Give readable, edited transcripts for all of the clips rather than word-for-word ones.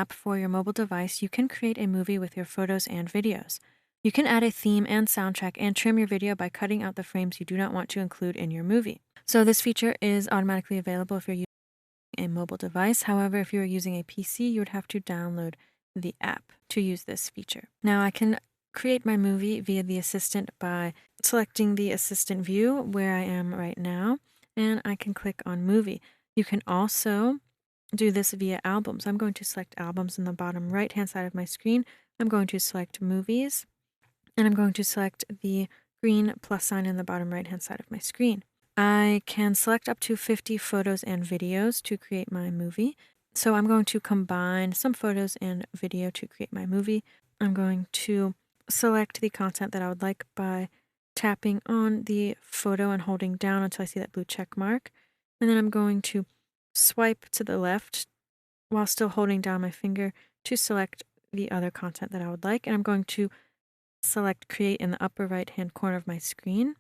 app for your mobile device, you can create a movie with your photos and videos. You can add a theme and soundtrack and trim your video by cutting out the frames you do not want to include in your movie. So this feature is automatically available if you're using a mobile device. However, if you are using a PC, you would have to download the app to use this feature. Now I can create my movie via the assistant by selecting the assistant view where I am right now, and I can click on movie. You can also do this via albums. I'm going to select albums in the bottom right hand side of my screen. I'm going to select movies, and I'm going to select the green plus sign in the bottom right hand side of my screen. I can select up to 50 photos and videos to create my movie. So I'm going to combine some photos and video to create my movie. I'm going to select the content that I would like by tapping on the photo and holding down until I see that blue check mark. And then I'm going to swipe to the left while still holding down my finger to select the other content that I would like. And I'm going to select create in the upper right hand corner of my screen.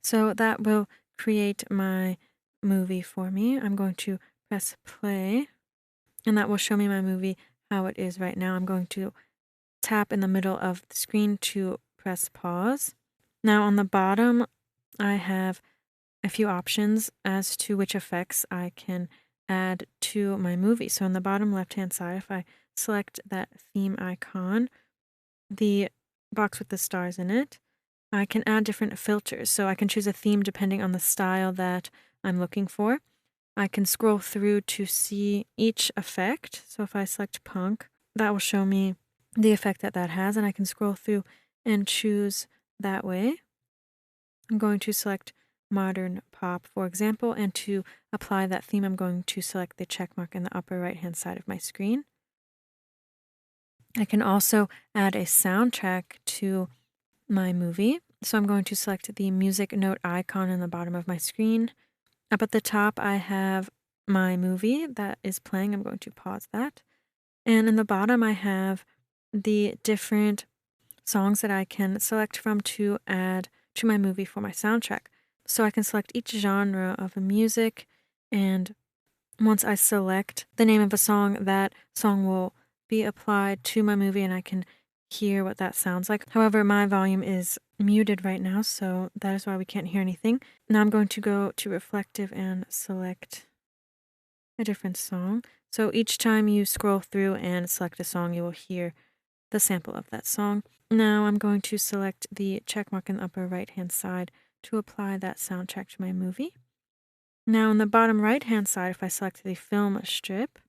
So that will create my movie for me. I'm going to press play, and that will show me my movie how it is right now. I'm going to tap in the middle of the screen to press pause. Now on the bottom, I have a few options as to which effects I can add to my movie. So in the bottom left-hand side, if I select that theme icon, the box with the stars in it, I can add different filters. So I can choose a theme depending on the style that I'm looking for. I can scroll through to see each effect. So if I select punk, that will show me the effect that that has, and I can scroll through and choose that way. I'm going to select modern pop, for example, and to apply that theme, I'm going to select the check mark in the upper right-hand side of my screen. I can also add a soundtrack to my movie. So I'm going to select the music note icon in the bottom of my screen. Up at the top, I have my movie that is playing. I'm going to pause that. And in the bottom, I have the different songs that I can select from to add to my movie for my soundtrack. So I can select each genre of music, and once I select the name of a song, that song will be applied to my movie and I can hear what that sounds like. However, my volume is muted right now, so that is why we can't hear anything. Now I'm going to go to reflective and select a different song. So each time you scroll through and select a song, you will hear the sample of that song. Now I'm going to select the check mark in the upper right-hand side to apply that soundtrack to my movie. Now in the bottom right-hand side, if I select the film strip,